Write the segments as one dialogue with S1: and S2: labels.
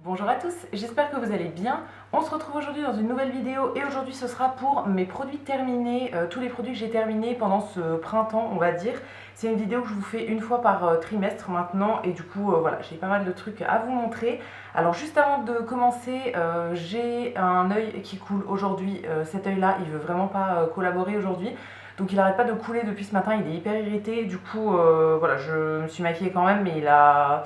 S1: Bonjour à tous, j'espère que vous allez bien. On se retrouve aujourd'hui dans une nouvelle vidéo et aujourd'hui ce sera pour mes produits terminés, tous les produits que j'ai terminés pendant ce printemps on va dire. C'est une vidéo que je vous fais une fois par trimestre maintenant et du coup voilà, j'ai pas mal de trucs à vous montrer. Alors juste avant de commencer, j'ai un œil qui coule aujourd'hui, cet œil là il veut vraiment pas collaborer aujourd'hui. Donc il arrête pas de couler depuis ce matin, il est hyper irrité, du coup voilà, je me suis maquillée quand même mais il a...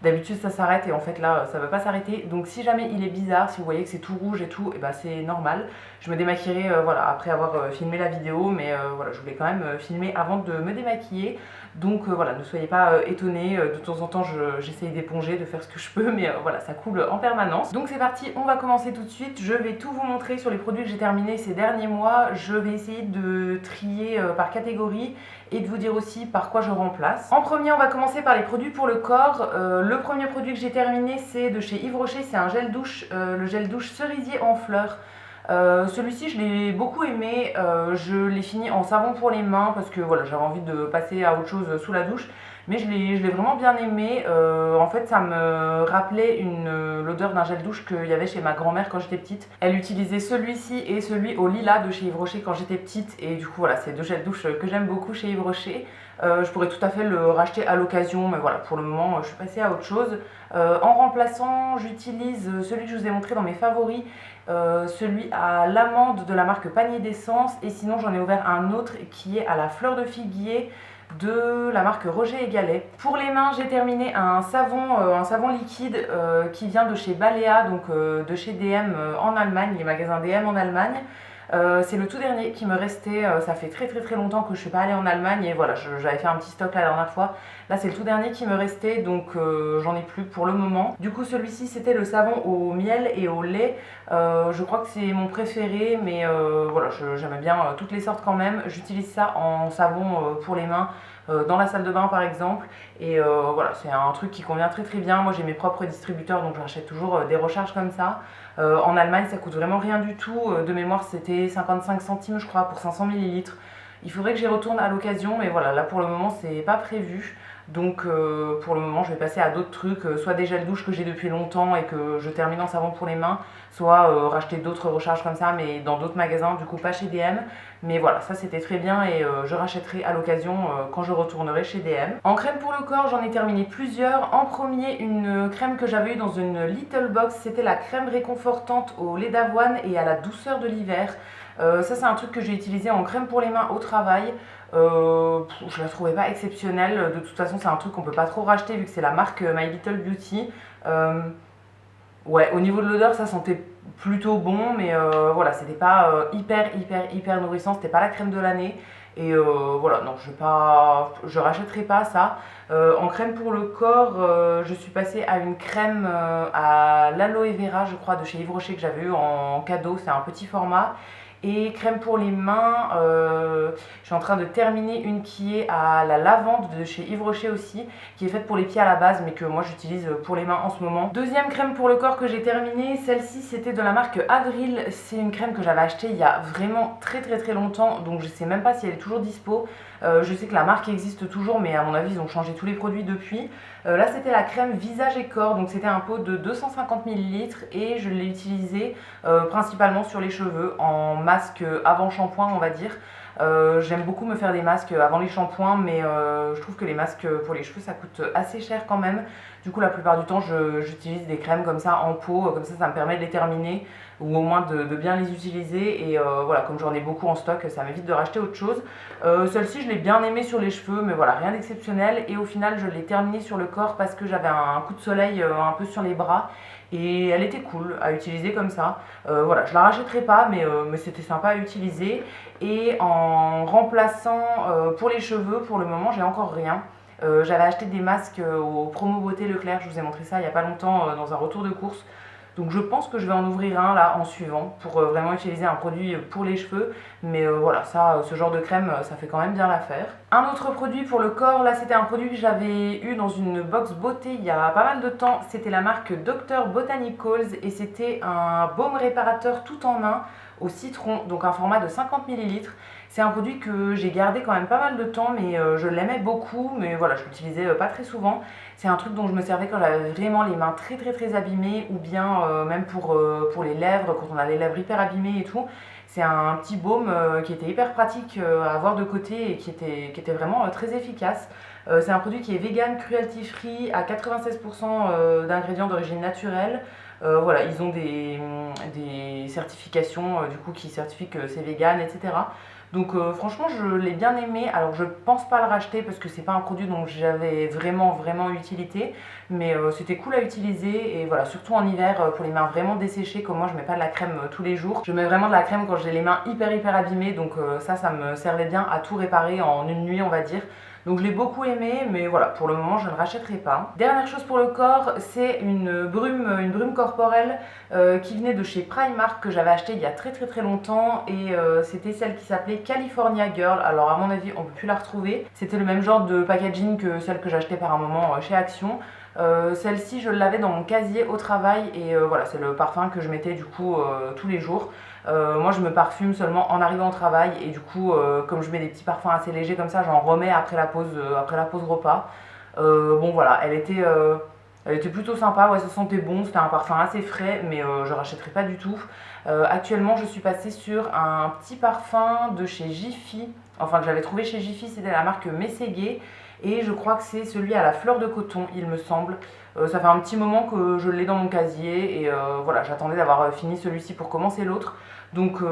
S1: D'habitude ça s'arrête et en fait là ça va pas s'arrêter. Donc si jamais il est bizarre, si vous voyez que c'est tout rouge et tout, et bah c'est normal. Je me démaquillerai voilà, après avoir filmé la vidéo, mais voilà, je voulais quand même filmer avant de me démaquiller. Donc voilà, ne soyez pas étonnés, de temps en temps j'essaye d'éponger, de faire ce que je peux, mais voilà, ça coule en permanence. Donc c'est parti, on va commencer tout de suite. Je vais tout vous montrer sur les produits que j'ai terminés ces derniers mois. Je vais essayer de trier par catégorie et de vous dire aussi par quoi je remplace. En premier, on va commencer par les produits pour le corps. Le premier produit que j'ai terminé, c'est de chez Yves Rocher, c'est un gel douche, le gel douche cerisier en fleurs. Celui-ci je l'ai beaucoup aimé, je l'ai fini en savon pour les mains parce que voilà, j'avais envie de passer à autre chose sous la douche, mais je l'ai vraiment bien aimé. En fait ça me rappelait l'odeur d'un gel douche qu'il y avait chez ma grand-mère quand j'étais petite. Elle utilisait celui-ci et celui au lilas de chez Yves Rocher quand j'étais petite et du coup voilà, c'est deux gels douche que j'aime beaucoup chez Yves Rocher. Je pourrais tout à fait le racheter à l'occasion, mais voilà, pour le moment je suis passée à autre chose. En remplaçant, j'utilise celui que je vous ai montré dans mes favoris, celui à l'amande de la marque Panier d'essence, et sinon j'en ai ouvert un autre qui est à la fleur de figuier de la marque Roger et Gallet. Pour les mains, j'ai terminé un savon liquide qui vient de chez Balea, donc de chez DM en Allemagne, les magasins DM en Allemagne. C'est le tout dernier qui me restait, ça fait très longtemps que je suis pas allée en Allemagne et voilà, j'avais fait un petit stock la dernière fois. Là c'est le tout dernier qui me restait, donc j'en ai plus pour le moment. Du coup celui-ci c'était le savon au miel et au lait. Je crois que c'est mon préféré, mais voilà, j'aimais bien toutes les sortes quand même. J'utilise ça en savon pour les mains, dans la salle de bain par exemple, et voilà, c'est un truc qui convient très bien. Moi j'ai mes propres distributeurs, donc j'achète toujours des recharges comme ça. En Allemagne ça coûte vraiment rien du tout, de mémoire c'était 55 centimes je crois pour 500 ml. Il faudrait que j'y retourne à l'occasion, mais voilà, là pour le moment c'est pas prévu. Donc pour le moment je vais passer à d'autres trucs, soit des gels douche que j'ai depuis longtemps et que je termine en savon pour les mains, soit racheter d'autres recharges comme ça mais dans d'autres magasins, du coup pas chez DM. Mais voilà, ça c'était très bien et je rachèterai à l'occasion quand je retournerai chez DM. En crème pour le corps, j'en ai terminé plusieurs. En premier, une crème que j'avais eue dans une Little Box, c'était la crème réconfortante au lait d'avoine et à la douceur de l'hiver. Ça c'est un truc que j'ai utilisé en crème pour les mains au travail. Je la trouvais pas exceptionnelle. De toute façon c'est un truc qu'on peut pas trop racheter vu que c'est la marque My Little Beauty. Ouais, au niveau de l'odeur ça sentait plutôt bon, mais voilà, c'était pas hyper nourrissant, c'était pas la crème de l'année. Et voilà, non, je rachèterai pas ça. En crème pour le corps, je suis passée à une crème à l'aloe vera, je crois, de chez Yves Rocher que j'avais eu en cadeau, c'est un petit format. Et crème pour les mains, je suis en train de terminer une qui est à la lavande de chez Yves Rocher aussi, qui est faite pour les pieds à la base mais que moi j'utilise pour les mains en ce moment. Deuxième crème pour le corps que j'ai terminée, celle-ci c'était de la marque Adril. C'est une crème que j'avais achetée il y a vraiment très longtemps, donc je sais même pas si elle est toujours dispo. Je sais que la marque existe toujours, mais à mon avis ils ont changé tous les produits depuis. Là c'était la crème visage et corps, donc c'était un pot de 250 ml et je l'ai utilisé principalement sur les cheveux en masque avant shampoing on va dire. J'aime beaucoup me faire des masques avant les shampoings, mais je trouve que les masques pour les cheveux ça coûte assez cher quand même. Du coup la plupart du temps j'utilise des crèmes comme ça en pot, comme ça me permet de les terminer ou au moins de bien les utiliser. Et voilà, comme j'en ai beaucoup en stock, ça m'évite de racheter autre chose. Celle-ci je l'ai bien aimée sur les cheveux, mais voilà, rien d'exceptionnel. Et au final je l'ai terminée sur le corps parce que j'avais un coup de soleil un peu sur les bras et elle était cool à utiliser comme ça. Voilà, je la rachèterai pas, mais c'était sympa à utiliser. Et en remplaçant pour les cheveux, pour le moment j'ai encore rien. J'avais acheté des masques au Promo Beauté Leclerc, je vous ai montré ça il n'y a pas longtemps dans un retour de course. Donc je pense que je vais en ouvrir un là en suivant pour vraiment utiliser un produit pour les cheveux. Mais voilà, ça, ce genre de crème, ça fait quand même bien l'affaire. Un autre produit pour le corps, là c'était un produit que j'avais eu dans une box beauté il y a pas mal de temps. C'était la marque Dr Botanicals et c'était un baume réparateur tout en un au citron, donc un format de 50 ml. C'est un produit que j'ai gardé quand même pas mal de temps, mais je l'aimais beaucoup, mais voilà, je l'utilisais pas très souvent. C'est un truc dont je me servais quand j'avais vraiment les mains très abîmées, ou bien même pour les lèvres, quand on a les lèvres hyper abîmées et tout. C'est un petit baume qui était hyper pratique à avoir de côté et qui était vraiment très efficace. C'est un produit qui est vegan, cruelty free, à 96% d'ingrédients d'origine naturelle. Voilà, ils ont des certifications du coup qui certifient que c'est vegan, etc. Donc franchement je l'ai bien aimé. Alors je pense pas le racheter parce que c'est pas un produit dont j'avais vraiment utilité, mais c'était cool à utiliser et voilà, surtout en hiver pour les mains vraiment desséchées, comme moi je mets pas de la crème tous les jours. Je mets vraiment de la crème quand j'ai les mains hyper abîmées, donc ça me servait bien à tout réparer en une nuit on va dire. Donc je l'ai beaucoup aimé, mais voilà, pour le moment je ne rachèterai pas. Dernière chose pour le corps, c'est une brume corporelle qui venait de chez Primark, que j'avais acheté il y a très longtemps, et c'était celle qui s'appelait California Girl. Alors à mon avis on peut plus la retrouver. C'était le même genre de packaging que celle que j'achetais par un moment chez Action. Celle-ci je l'avais dans mon casier au travail et voilà, c'est le parfum que je mettais du coup tous les jours. Moi je me parfume seulement en arrivant au travail et du coup comme je mets des petits parfums assez légers comme ça, j'en remets après la pause repas. Bon voilà, elle était plutôt sympa, ouais, ça sentait bon, c'était un parfum assez frais, mais je rachèterai pas du tout. Actuellement je suis passée sur un petit parfum de chez Jiffy, enfin que j'avais trouvé chez Jiffy, c'était la marque Mességué. Et je crois que c'est celui à la fleur de coton, il me semble. Ça fait un petit moment que je l'ai dans mon casier et voilà, j'attendais d'avoir fini celui-ci pour commencer l'autre. Donc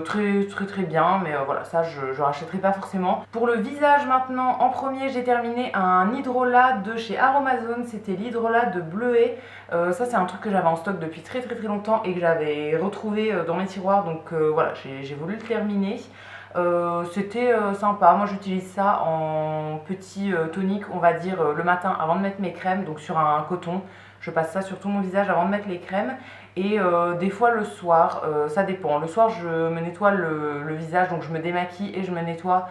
S1: très bien, mais voilà, ça je rachèterai pas forcément. Pour le visage maintenant, en premier j'ai terminé un hydrolat de chez Aromazone, c'était l'hydrolat de Bleuet. Ça c'est un truc que j'avais en stock depuis très longtemps et que j'avais retrouvé dans mes tiroirs, donc voilà, j'ai voulu le terminer. C'était sympa, moi j'utilise ça en petit tonique on va dire le matin avant de mettre mes crèmes, donc sur un coton. Je passe ça sur tout mon visage avant de mettre les crèmes et des fois le soir, ça dépend. Le soir je me nettoie le visage, donc je me démaquille et je me nettoie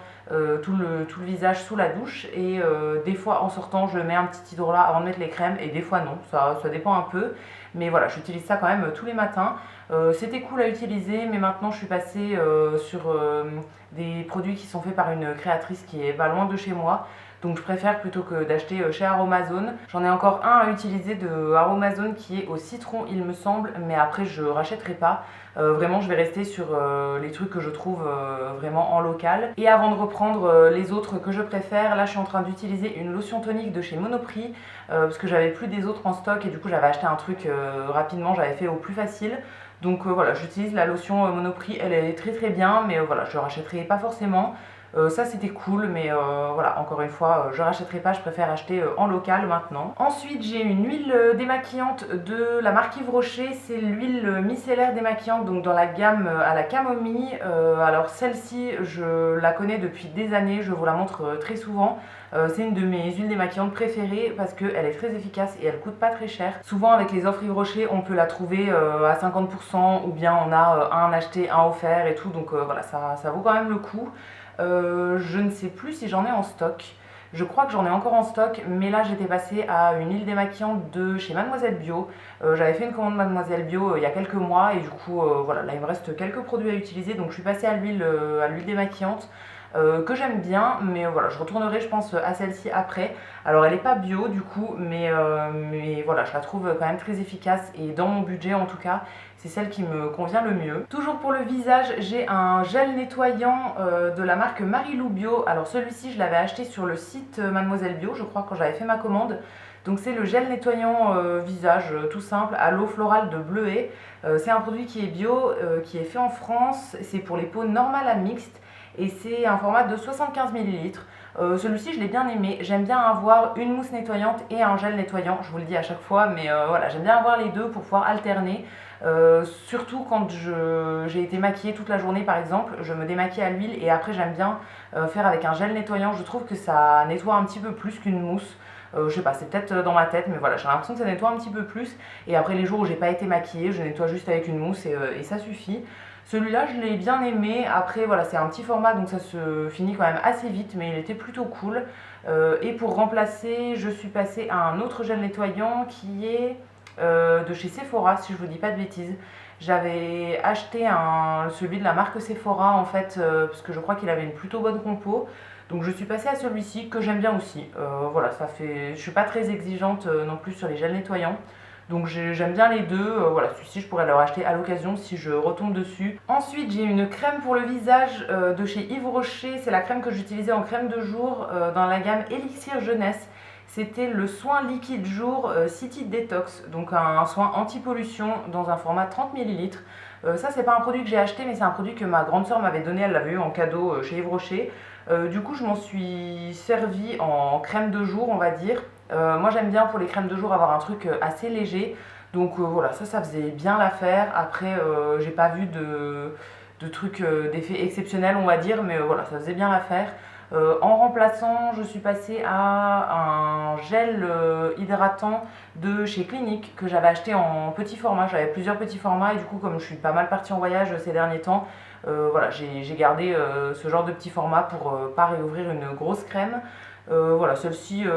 S1: tout le visage sous la douche et des fois en sortant je mets un petit hydrolat avant de mettre les crèmes et des fois non, ça dépend un peu. Mais voilà, j'utilise ça quand même tous les matins. C'était cool à utiliser, mais maintenant je suis passée sur des produits qui sont faits par une créatrice qui est pas loin de chez moi. Donc je préfère plutôt que d'acheter chez Aromazone. J'en ai encore un à utiliser de Aromazone qui est au citron il me semble, mais après je rachèterai pas. Vraiment je vais rester sur les trucs que je trouve vraiment en local. Et avant de reprendre les autres que je préfère, là je suis en train d'utiliser une lotion tonique de chez Monoprix parce que j'avais plus des autres en stock et du coup j'avais acheté un truc rapidement, j'avais fait au plus facile. Donc voilà, j'utilise la lotion Monoprix, elle est très bien, mais voilà, je ne rachèterai pas forcément. Ça c'était cool, mais voilà, encore une fois, je rachèterai pas, je préfère acheter en local maintenant. Ensuite j'ai une huile démaquillante de la marque Yves Rocher, c'est l'huile micellaire démaquillante, donc dans la gamme à la camomille. Alors celle-ci je la connais depuis des années, je vous la montre très souvent. C'est une de mes huiles démaquillantes préférées parce qu'elle est très efficace et elle coûte pas très cher. Souvent avec les offres Yves Rocher on peut la trouver à 50% ou bien on a un acheté, un offert et tout, donc voilà, ça vaut quand même le coup. Je ne sais plus si j'en ai en stock. Je crois que j'en ai encore en stock, mais là j'étais passée à une huile démaquillante de chez Mademoiselle Bio. J'avais fait une commande Mademoiselle Bio il y a quelques mois et du coup voilà, là il me reste quelques produits à utiliser, donc je suis passée à l'huile démaquillante. Que j'aime bien, mais voilà, je retournerai je pense à celle-ci après. Alors elle n'est pas bio du coup, mais voilà, je la trouve quand même très efficace et dans mon budget en tout cas, c'est celle qui me convient le mieux. Toujours pour le visage, j'ai un gel nettoyant de la marque Marilou Bio. Alors celui-ci je l'avais acheté sur le site Mademoiselle Bio, je crois, quand j'avais fait ma commande. Donc c'est le gel nettoyant visage tout simple à l'eau florale de Bleuet. C'est un produit qui est bio, qui est fait en France, c'est pour les peaux normales à mixtes. Et c'est un format de 75 ml. Celui-ci je l'ai bien aimé, j'aime bien avoir une mousse nettoyante et un gel nettoyant, je vous le dis à chaque fois, mais voilà, j'aime bien avoir les deux pour pouvoir alterner. Surtout quand j'ai été maquillée toute la journée par exemple, je me démaquille à l'huile et après j'aime bien faire avec un gel nettoyant, je trouve que ça nettoie un petit peu plus qu'une mousse. Je sais pas, c'est peut-être dans ma tête, mais voilà, j'ai l'impression que ça nettoie un petit peu plus. Et après les jours où j'ai pas été maquillée, je nettoie juste avec une mousse et ça suffit. Celui-là, je l'ai bien aimé. Après, voilà, c'est un petit format, donc ça se finit quand même assez vite, mais il était plutôt cool. Et pour remplacer, je suis passée à un autre gel nettoyant qui est de chez Sephora, si je vous dis pas de bêtises. J'avais acheté celui de la marque Sephora en fait, parce que je crois qu'il avait une plutôt bonne compo. Donc je suis passée à celui-ci que j'aime bien aussi. Voilà, ça fait. Je suis pas très exigeante non plus sur les gels nettoyants. Donc j'aime bien les deux. Voilà, celui-ci je pourrais le racheter à l'occasion si je retombe dessus. Ensuite j'ai une crème pour le visage de chez Yves Rocher. C'est la crème que j'utilisais en crème de jour dans la gamme Elixir Jeunesse. C'était le soin liquide jour City Detox, donc un soin anti-pollution dans un format 30 ml. Ça, c'est pas un produit que j'ai acheté, mais c'est un produit que ma grande soeur m'avait donné. Elle l'avait eu en cadeau chez Yves Rocher. Du coup, je m'en suis servi en crème de jour, on va dire. Moi, j'aime bien pour les crèmes de jour avoir un truc assez léger. Donc voilà, ça faisait bien l'affaire. Après, j'ai pas vu de trucs d'effet exceptionnel, on va dire, mais voilà, ça faisait bien l'affaire. En remplaçant, je suis passée à un gel hydratant de chez Clinique que j'avais acheté en petit format. J'avais plusieurs petits formats et du coup, comme je suis pas mal partie en voyage ces derniers temps, voilà, j'ai gardé ce genre de petit format pour pas réouvrir une grosse crème. Voilà, celle-ci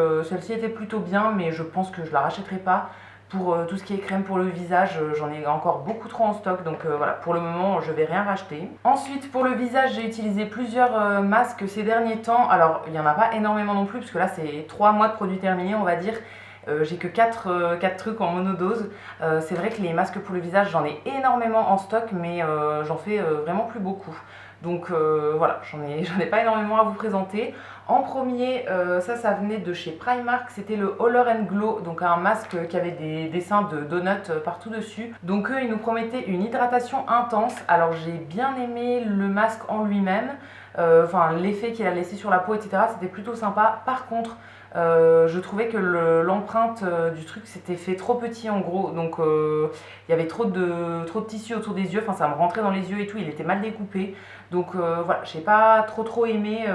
S1: était plutôt bien, mais je pense que je la rachèterai pas. Pour tout ce qui est crème pour le visage, j'en ai encore beaucoup trop en stock, donc voilà, pour le moment, je vais rien racheter. Ensuite, pour le visage, j'ai utilisé plusieurs masques ces derniers temps. Alors, il n'y en a pas énormément non plus, parce que là, c'est 3 mois de produits terminés, on va dire. J'ai que 4 trucs en monodose. C'est vrai que les masques pour le visage, j'en ai énormément en stock, mais j'en fais vraiment plus beaucoup. Donc voilà, j'en ai pas énormément à vous présenter. En premier, ça venait de chez Primark, c'était le Holler and Glow, donc un masque qui avait des dessins de donuts partout dessus. Donc eux, ils nous promettaient une hydratation intense. Alors j'ai bien aimé le masque en lui-même, enfin l'effet qu'il a laissé sur la peau, etc. C'était plutôt sympa. Par contre, je trouvais que l'empreinte du truc s'était fait trop petit en gros, donc il y avait trop de tissu autour des yeux, enfin ça me rentrait dans les yeux et tout, il était mal découpé. Donc voilà, j'ai pas trop aimé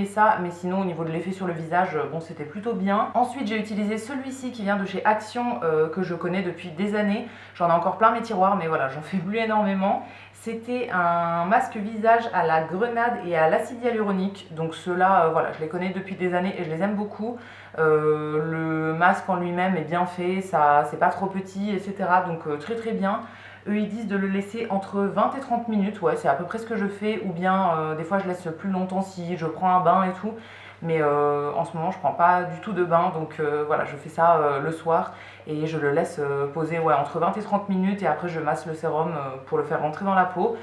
S1: ça, mais sinon au niveau de l'effet sur le visage, bon c'était plutôt bien. Ensuite j'ai utilisé celui-ci qui vient de chez Action, que je connais depuis des années. J'en ai encore plein mes tiroirs, mais voilà, j'en fais plus énormément. C'était un masque visage à la grenade et à l'acide hyaluronique. Donc ceux-là, voilà, je les connais depuis des années et je les aime beaucoup. Le masque en lui-même est bien fait, ça c'est pas trop petit, etc. Donc très bien. Eux ils disent de le laisser entre 20 et 30 minutes, ouais c'est à peu près ce que je fais, ou bien des fois je laisse plus longtemps si je prends un bain et tout. Mais en ce moment je prends pas du tout de bain, donc voilà, je fais ça le soir et je le laisse poser ouais, entre 20 et 30 minutes et après je masse le sérum pour le faire rentrer dans la peau.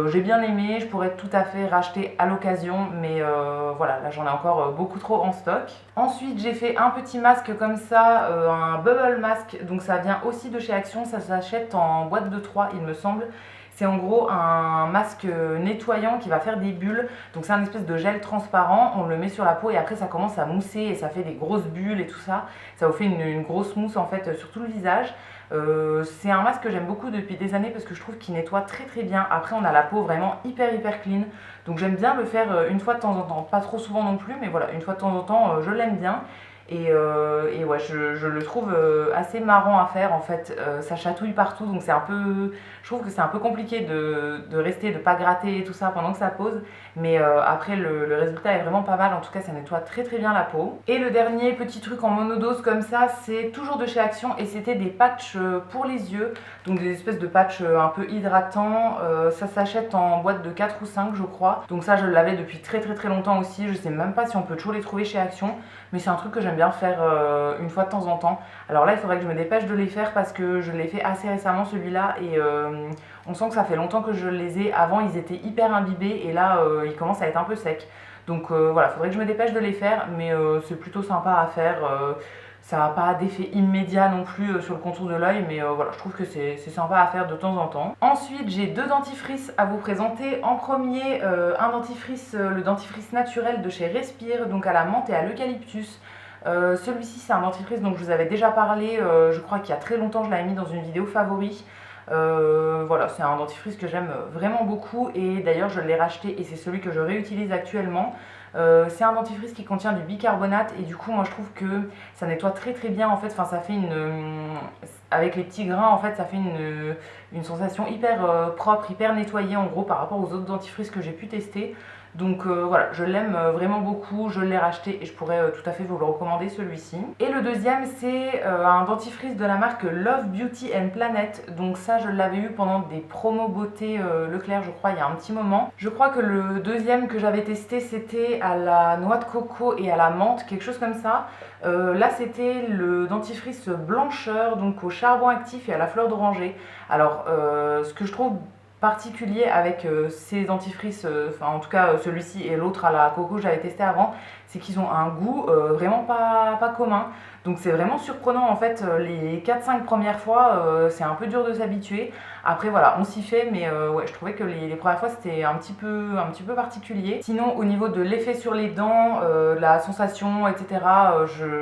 S1: J'ai bien aimé, je pourrais tout à fait racheter à l'occasion, mais voilà, là j'en ai encore beaucoup trop en stock. Ensuite j'ai fait un petit masque comme ça, un bubble mask, donc ça vient aussi de chez Action, ça s'achète en boîte de 3 il me semble. C'est en gros un masque nettoyant qui va faire des bulles. Donc c'est un espèce de gel transparent, on le met sur la peau et après ça commence à mousser et ça fait des grosses bulles et tout ça. Ça vous fait une grosse mousse en fait sur tout le visage. C'est un masque que j'aime beaucoup depuis des années parce que je trouve qu'il nettoie très bien. Après on a la peau vraiment hyper clean. Donc j'aime bien le faire une fois de temps en temps. Pas trop souvent non plus, mais voilà, une fois de temps en temps je l'aime bien. Et ouais, je le trouve assez marrant à faire en fait. Ça chatouille partout, donc c'est un peu. Je trouve que c'est un peu compliqué de rester, de pas gratter et tout ça pendant que ça pose. Mais après, le résultat est vraiment pas mal. En tout cas, ça nettoie très bien la peau. Et le dernier petit truc en monodose comme ça, c'est toujours de chez Action et c'était des patchs pour les yeux. Donc des espèces de patchs un peu hydratants. Ça s'achète en boîte de 4 ou 5, je crois. Donc ça, je l'avais depuis très longtemps aussi. Je sais même pas si on peut toujours les trouver chez Action. Mais c'est un truc que j'aime bien faire une fois de temps en temps. Alors là, il faudrait que je me dépêche de les faire parce que je l'ai fait assez récemment celui-là et on sent que ça fait longtemps que je les ai. Avant, ils étaient hyper imbibés et là, ils commencent à être un peu secs. Donc voilà, il faudrait que je me dépêche de les faire, mais c'est plutôt sympa à faire. Ça n'a pas d'effet immédiat non plus sur le contour de l'œil, mais voilà, je trouve que c'est sympa à faire de temps en temps. Ensuite, j'ai 2 dentifrices à vous présenter. En premier, un dentifrice, le dentifrice naturel de chez Respire, donc à la menthe et à l'eucalyptus. Celui-ci, c'est un dentifrice dont je vous avais déjà parlé, je crois qu'il y a très longtemps, je l'avais mis dans une vidéo favori. Voilà, c'est un dentifrice que j'aime vraiment beaucoup et d'ailleurs je l'ai racheté et c'est celui que je réutilise actuellement. C'est un dentifrice qui contient du bicarbonate et du coup moi je trouve que ça nettoie très bien en fait, enfin ça fait une... avec les petits grains, en fait, ça fait une sensation hyper propre, hyper nettoyée en gros par rapport aux autres dentifrices que j'ai pu tester. Donc voilà, je l'aime vraiment beaucoup, je l'ai racheté et je pourrais tout à fait vous le recommander celui-ci. Et le deuxième, c'est un dentifrice de la marque Love Beauty and Planet. Donc ça, je l'avais eu pendant des promos beauté Leclerc, je crois, il y a un petit moment. Je crois que le deuxième que j'avais testé, c'était à la noix de coco et à la menthe, quelque chose comme ça. Là, c'était le dentifrice blancheur, donc au charbon actif et à la fleur d'oranger. Alors, ce que je trouve particulier avec ces dentifrices, enfin en tout cas celui-ci et l'autre à la coco que j'avais testé avant, c'est qu'ils ont un goût vraiment pas commun. Donc c'est vraiment surprenant en fait, les 4-5 premières fois, c'est un peu dur de s'habituer. Après voilà, on s'y fait, mais ouais, je trouvais que les premières fois c'était un petit peu particulier. Sinon au niveau de l'effet sur les dents, la sensation, etc.,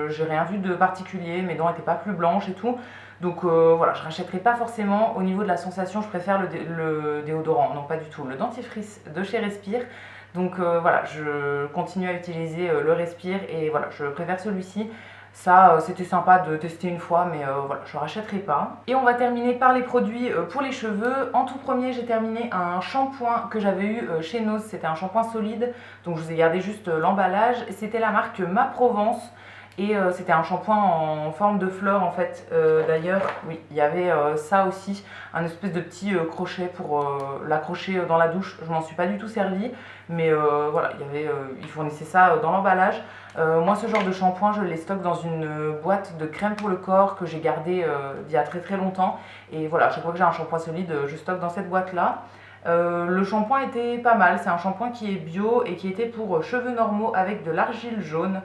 S1: j'ai rien vu de particulier, mes dents n'étaient pas plus blanches et tout. Donc voilà, je rachèterai pas forcément. Au niveau de la sensation, je préfère le déodorant, non pas du tout, le dentifrice de chez Respire. Donc voilà, je continue à utiliser le Respire et voilà, je préfère celui-ci. Ça, c'était sympa de tester une fois, mais voilà, je rachèterai pas. Et on va terminer par les produits pour les cheveux. En tout premier, j'ai terminé un shampoing que j'avais eu chez Nose. C'était un shampoing solide, donc je vous ai gardé juste l'emballage. C'était la marque Ma Provence. Et c'était un shampoing en forme de fleur en fait. D'ailleurs, oui, il y avait ça aussi, un espèce de petit crochet pour l'accrocher dans la douche. Je m'en suis pas du tout servi, mais voilà, ils fournissaient ça dans l'emballage. Moi, ce genre de shampoing, je les stocke dans une boîte de crème pour le corps que j'ai gardée d'il y a très longtemps. Et voilà, chaque fois que j'ai un shampoing solide, je stocke dans cette boîte-là. Le shampoing était pas mal, c'est un shampoing qui est bio et qui était pour cheveux normaux avec de l'argile jaune.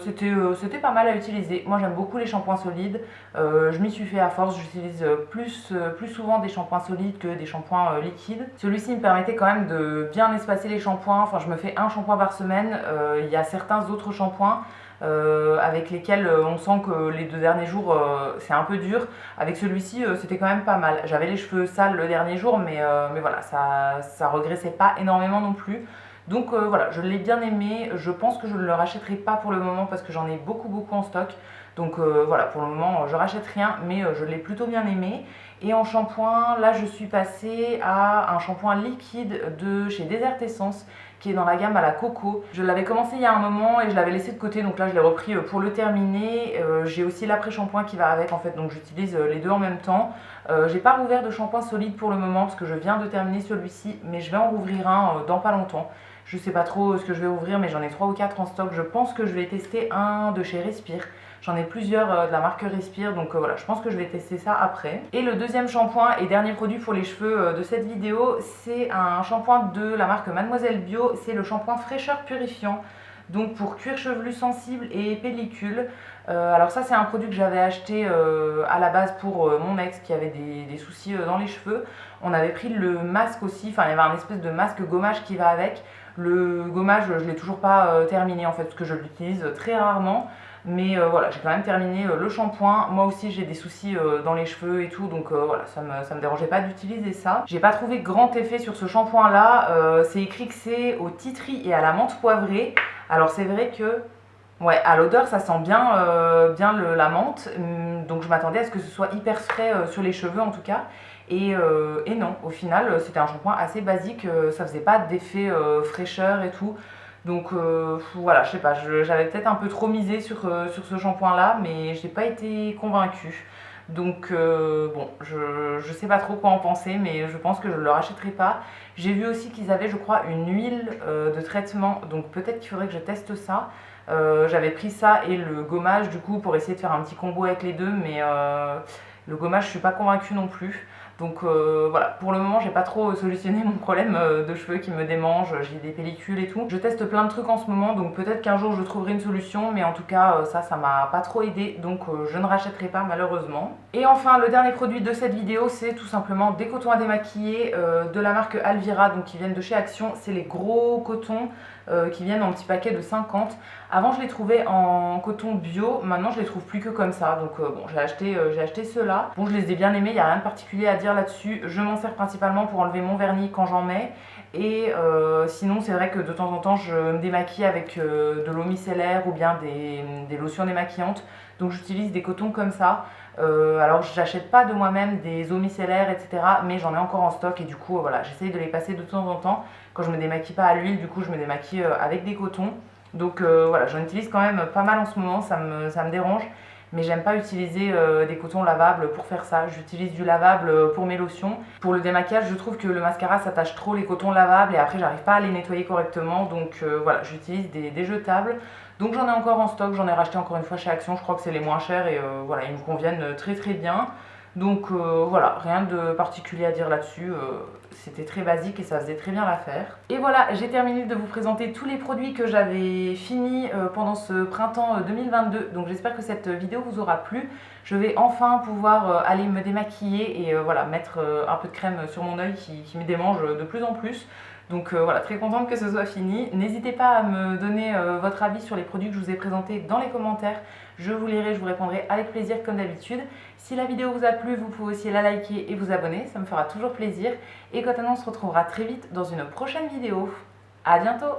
S1: C'était pas mal à utiliser. Moi j'aime beaucoup les shampoings solides. Je m'y suis fait à force, j'utilise plus souvent des shampoings solides que des shampoings liquides. Celui-ci me permettait quand même de bien espacer les shampoings. Enfin, je me fais un shampoing par semaine. Il y a certains autres shampoings avec lesquels on sent que les 2 derniers jours c'est un peu dur. Avec celui-ci c'était quand même pas mal. J'avais les cheveux sales le dernier jour, mais voilà, ça regressait pas énormément non plus. Donc voilà, je l'ai bien aimé. Je pense que je ne le rachèterai pas pour le moment parce que j'en ai beaucoup en stock. Donc voilà, pour le moment je rachète rien, mais je l'ai plutôt bien aimé. Et en shampoing, là je suis passée à un shampoing liquide de chez Desert Essence qui est dans la gamme à la coco. Je l'avais commencé il y a un moment et je l'avais laissé de côté, donc là je l'ai repris pour le terminer. J'ai aussi l'après-shampoing qui va avec en fait, donc j'utilise les deux en même temps. J'ai pas rouvert de shampoing solide pour le moment parce que je viens de terminer celui-ci, mais je vais en rouvrir un dans pas longtemps. Je sais pas trop ce que je vais ouvrir, mais j'en ai 3 ou 4 en stock. Je pense que je vais tester un de chez Respire. J'en ai plusieurs de la marque Respire, donc voilà, je pense que je vais tester ça après. Et le deuxième shampoing et dernier produit pour les cheveux de cette vidéo, c'est un shampoing de la marque Mademoiselle Bio. C'est le shampoing fraîcheur purifiant, donc pour cuir chevelu sensible et pellicule. Alors ça, c'est un produit que j'avais acheté à la base pour mon ex qui avait des soucis dans les cheveux. On avait pris le masque aussi, enfin il y avait un espèce de masque gommage qui va avec. Le gommage, je ne l'ai toujours pas terminé en fait, parce que je l'utilise très rarement. Mais voilà, j'ai quand même terminé le shampoing. Moi aussi, j'ai des soucis dans les cheveux et tout, donc voilà, ça me dérangeait pas d'utiliser ça. J'ai pas trouvé grand effet sur ce shampoing-là. C'est écrit que c'est au titri et à la menthe poivrée. Alors c'est vrai que, ouais, à l'odeur, ça sent bien, la menthe. Donc je m'attendais à ce que ce soit hyper frais sur les cheveux en tout cas. Et non, au final, c'était un shampoing assez basique, ça faisait pas d'effet fraîcheur et tout. Donc voilà, je sais pas, j'avais peut-être un peu trop misé sur ce shampoing-là, mais j'ai pas été convaincue. Donc bon, je sais pas trop quoi en penser, mais je pense que je ne le rachèterai pas. J'ai vu aussi qu'ils avaient, je crois, une huile de traitement, donc peut-être qu'il faudrait que je teste ça. J'avais pris ça et le gommage du coup pour essayer de faire un petit combo avec les deux, mais le gommage je suis pas convaincue non plus. Donc voilà, pour le moment j'ai pas trop solutionné mon problème de cheveux qui me démangent, j'ai des pellicules et tout. Je teste plein de trucs en ce moment, donc peut-être qu'un jour je trouverai une solution, mais en tout cas ça m'a pas trop aidé, donc je ne rachèterai pas malheureusement. Et enfin le dernier produit de cette vidéo, c'est tout simplement des cotons à démaquiller de la marque Alvira, donc qui viennent de chez Action. C'est les gros cotons qui viennent en petits paquets de 50. Avant je les trouvais en coton bio, maintenant je les trouve plus que comme ça, donc bon j'ai acheté ceux-là. Bon, je les ai bien aimés, il n'y a rien de particulier à dire là-dessus. Je m'en sers principalement pour enlever mon vernis quand j'en mets. Et sinon, c'est vrai que de temps en temps, je me démaquille avec de l'eau micellaire ou bien des lotions démaquillantes. Donc j'utilise des cotons comme ça. Alors j'achète pas de moi-même des eaux micellaires, etc. Mais j'en ai encore en stock et du coup, voilà, j'essaye de les passer de temps en temps. Quand je me démaquille pas à l'huile, du coup, je me démaquille avec des cotons. Donc voilà, j'en utilise quand même pas mal en ce moment, ça me dérange. Mais j'aime pas utiliser des cotons lavables pour faire ça. J'utilise du lavable pour mes lotions. Pour le démaquillage, je trouve que le mascara s'attache trop les cotons lavables et après j'arrive pas à les nettoyer correctement. Donc voilà, j'utilise des jetables. Donc j'en ai encore en stock, j'en ai racheté encore une fois chez Action. Je crois que c'est les moins chers et voilà, ils me conviennent très très bien. Donc voilà, rien de particulier à dire là-dessus. C'était très basique et ça faisait très bien l'affaire. Et voilà, j'ai terminé de vous présenter tous les produits que j'avais finis pendant ce printemps 2022. Donc j'espère que cette vidéo vous aura plu. Je vais enfin pouvoir aller me démaquiller et voilà, mettre un peu de crème sur mon œil qui me démange de plus en plus. Donc voilà, très contente que ce soit fini. N'hésitez pas à me donner votre avis sur les produits que je vous ai présentés dans les commentaires. Je vous lirai, je vous répondrai avec plaisir comme d'habitude. Si la vidéo vous a plu, vous pouvez aussi la liker et vous abonner, ça me fera toujours plaisir. Et quant à nous, on se retrouvera très vite dans une prochaine vidéo. À bientôt!